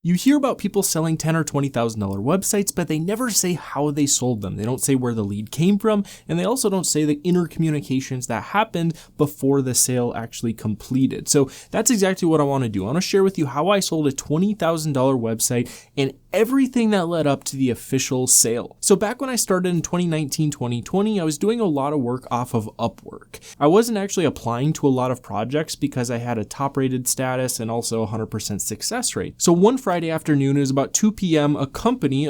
You hear about people selling $10,000 or $20,000 websites, but they never say how they sold them. They don't say where the lead came from, and they also don't say the inner communications that happened before the sale actually completed. So that's exactly what I want to do. I want to share with you how I sold a $20,000 website and everything that led up to the official sale. So back when I started in 2019, 2020, I was doing a lot of work off of Upwork. I wasn't actually applying to a lot of projects because I had a top rated status and also 100% success rate. So one Friday afternoon, it was about 2 p.m., a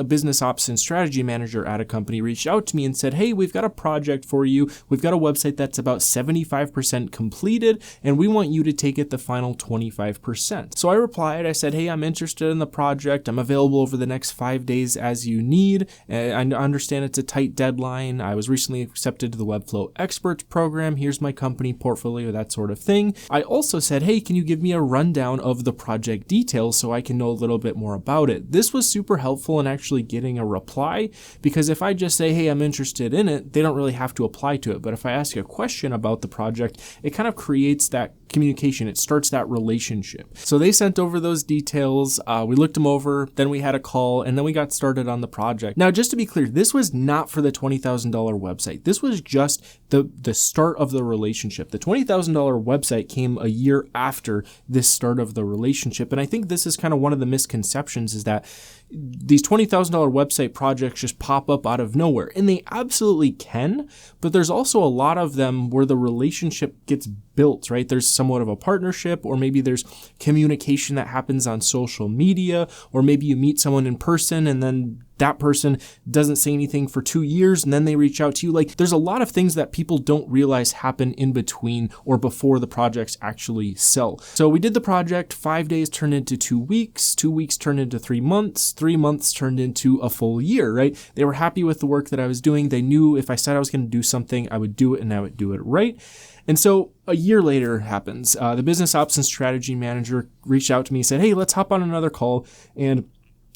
business ops and strategy manager at a company reached out to me and said, hey, we've got a project for you. We've got a website that's about 75% completed, and we want you to take it the final 25%. So I replied, I said, hey, I'm interested in the project. I'm available over the next 5 days as you need. I understand it's a tight deadline. I was recently accepted to the Webflow Experts program. Here's my company portfolio, that sort of thing. I also said, hey, can you give me a rundown of the project details so I can know a little bit more about it? This was super helpful in actually getting a reply, because if I just say, hey, I'm interested in it, they don't really have to apply to it. But if I ask a question about the project, it kind of creates that communication. It starts that relationship. So they sent over those details. We looked them over, then we had a call, and then we got started on the project. Now, just to be clear, this was not for the $20,000 website. This was just the start of the relationship. The $20,000 website came a year after this start of the relationship. And I think this is kind of one of the misconceptions, is that these $20,000 website projects just pop up out of nowhere, and they absolutely can, but there's also a lot of them where the relationship gets built, right? There's somewhat of a partnership, or maybe there's communication that happens on social media, or maybe you meet someone in person and then that person doesn't say anything for 2 years and then they reach out to you. Like, there's a lot of things that people don't realize happen in between or before the projects actually sell. So we did the project. 5 days turned into 2 weeks. 2 weeks turned into 3 months. 3 months turned into a full year, right? They were happy with the work that I was doing. They knew if I said I was going to do something, I would do it, and I would do it right. And so a year later happens. The business ops and strategy manager reached out to me and said, hey, let's hop on another call. And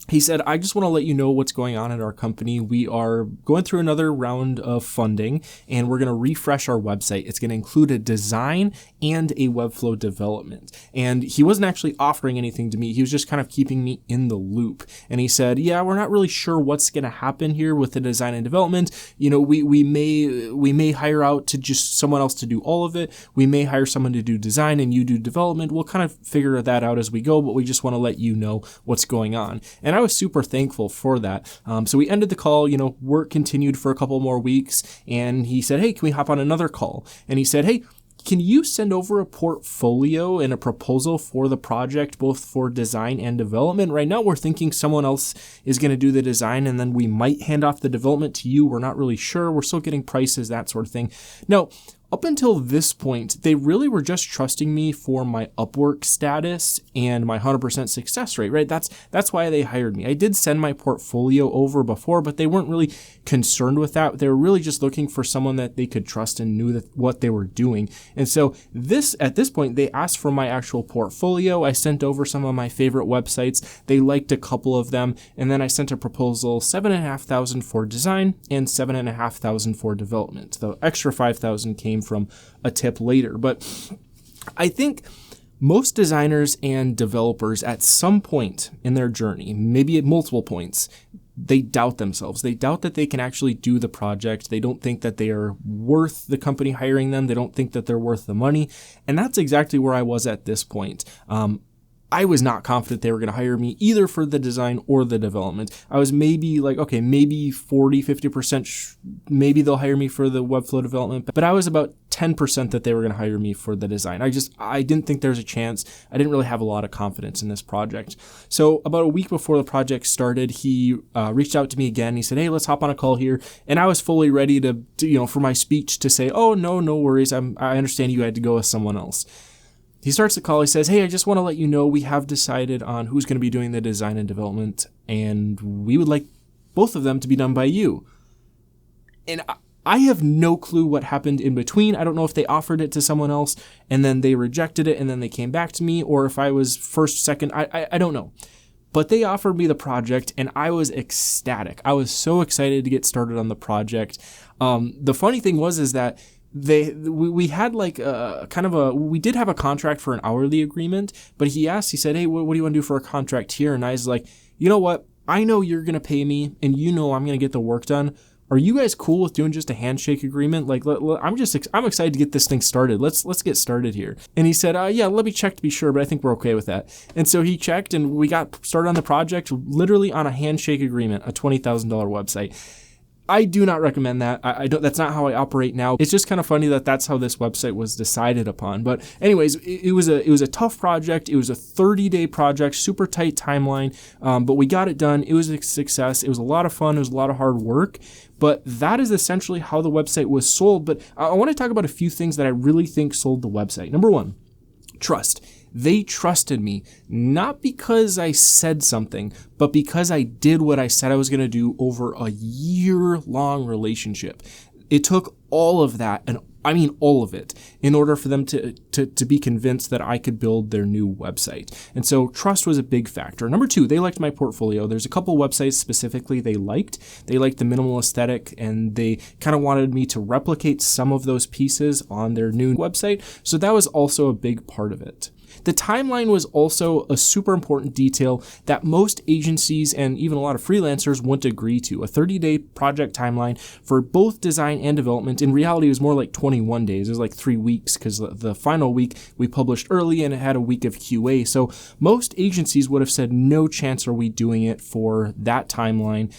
he said, I just want to let you know what's going on at our company. We are going through another round of funding, and we're going to refresh our website. It's going to include a design and a Webflow development. And he wasn't actually offering anything to me. He was just kind of keeping me in the loop. And he said, yeah, we're not really sure what's going to happen here with the design and development. You know, we may hire out to just someone else to do all of it. We may hire someone to do design and you do development. We'll kind of figure that out as we go, but we just want to let you know what's going on. And I was super thankful for that. So we ended the call, work continued for a couple more weeks, and he said, hey, can we hop on another call? And he said, hey, can you send over a portfolio and a proposal for the project, both for design and development? Right now, we're thinking someone else is going to do the design, and then we might hand off the development to you. We're not really sure. We're still getting prices, that sort of thing. Now, up until this point, they really were just trusting me for my Upwork status and my 100% success rate, right? That's why they hired me. I did send my portfolio over before, but they weren't really concerned with that. They were really just looking for someone that they could trust and knew what they were doing. And so at this point, they asked for my actual portfolio. I sent over some of my favorite websites. They liked a couple of them. And then I sent a proposal, $7,500 for design and $7,500 for development. The extra $5,000 came from a tip later. But I think most designers and developers at some point in their journey, maybe at multiple points, they doubt themselves. They doubt that they can actually do the project. They don't think that they are worth the company hiring them. They don't think that they're worth the money. And that's exactly where I was at this point. I was not confident they were going to hire me either for the design or the development. I was maybe like, okay, maybe 40-50%, maybe they'll hire me for the Webflow development, but I was about 10% that they were going to hire me for the design. I didn't think there was a chance. I didn't really have a lot of confidence in this project. So about a week before the project started, he reached out to me again. He said, hey, let's hop on a call here. And I was fully ready to for my speech to say, oh, no worries. I understand you had to go with someone else. He starts the call. He says, hey, I just want to let you know we have decided on who's going to be doing the design and development, and we would like both of them to be done by you. And I have no clue what happened in between. I don't know if they offered it to someone else and then they rejected it and then they came back to me, or if I was first, second. I don't know. But they offered me the project and I was ecstatic. I was so excited to get started on the project. The funny thing is that we had like a kind of we did have a contract for an hourly agreement, but he said, hey, what do you want to do for a contract here? And I was like, you know what? I know you're going to pay me and you know I'm going to get the work done. Are you guys cool with doing just a handshake agreement? Like, I'm excited to get this thing started. Let's get started here. And he said, yeah, let me check to be sure, but I think we're okay with that. And so he checked and we got started on the project literally on a handshake agreement, a $20,000 website. I do not recommend that. I don't. That's not how I operate now. It's just kind of funny that that's how this website was decided upon. But anyways, it was a tough project. It was a 30-day project, super tight timeline. But we got it done. It was a success. It was a lot of fun. It was a lot of hard work. But that is essentially how the website was sold. But I want to talk about a few things that I really think sold the website. Number one, trust. They trusted me, not because I said something, but because I did what I said I was going to do over a year-long relationship. It took all of that, and I mean all of it, in order for them to be convinced that I could build their new website. And so trust was a big factor. Number two, they liked my portfolio. There's a couple websites specifically they liked. They liked the minimal aesthetic, and they kind of wanted me to replicate some of those pieces on their new website. So that was also a big part of it. The timeline was also a super important detail that most agencies and even a lot of freelancers wouldn't agree to. A 30-day project timeline for both design and development. In reality, it was more like 21 days. It was like 3 weeks because the final week we published early and it had a week of QA. So most agencies would have said, no chance are we doing it for that timeline.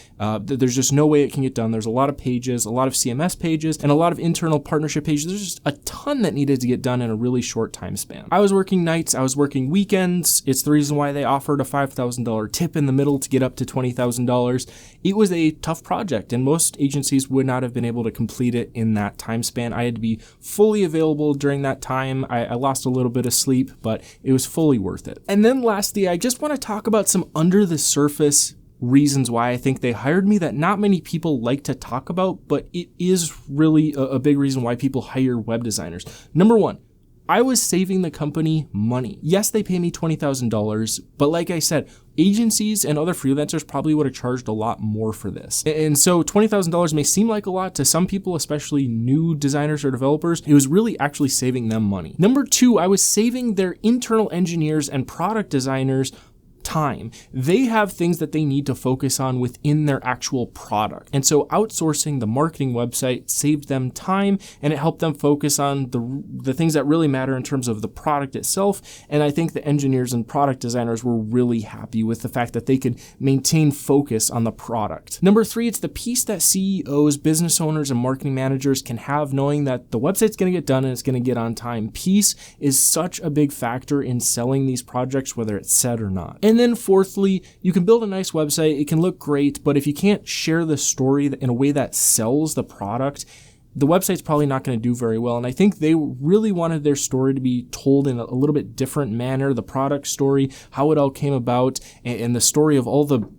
There's just no way it can get done. There's a lot of pages, a lot of CMS pages, and a lot of internal partnership pages. There's just a ton that needed to get done in a really short time span. I was working nights. I was working weekends. It's the reason why they offered a $5,000 tip in the middle to get up to $20,000. It was a tough project, and most agencies would not have been able to complete it in that time span. I had to be fully available during that time. I lost a little bit of sleep, but it was fully worth it. And then lastly, I just want to talk about some under the surface reasons why I think they hired me that not many people like to talk about, but it is really a big reason why people hire web designers. Number one, I was saving the company money. Yes, they pay me $20,000, but like I said, agencies and other freelancers probably would have charged a lot more for this. And so $20,000 may seem like a lot to some people, especially new designers or developers. It was really actually saving them money. Number two, I was saving their internal engineers and product designers time. They have things that they need to focus on within their actual product. And so outsourcing the marketing website saved them time, and it helped them focus on the things that really matter in terms of the product itself. And I think the engineers and product designers were really happy with the fact that they could maintain focus on the product. Number three, it's the peace that CEOs, business owners, and marketing managers can have knowing that the website's going to get done and it's going to get on time. Peace is such a big factor in selling these projects, whether it's said or not. And then fourthly, you can build a nice website, it can look great, but if you can't share the story in a way that sells the product, the website's probably not going to do very well. And I think they really wanted their story to be told in a little bit different manner, the product story, how it all came about, and the story of all the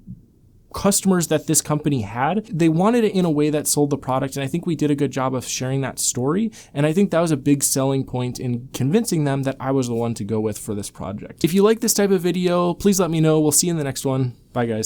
customers that this company had. They wanted it in a way that sold the product, and I think we did a good job of sharing that story, and I think that was a big selling point in convincing them that I was the one to go with for this project. If you like this type of video, please let me know. We'll see you in the next one. Bye, guys.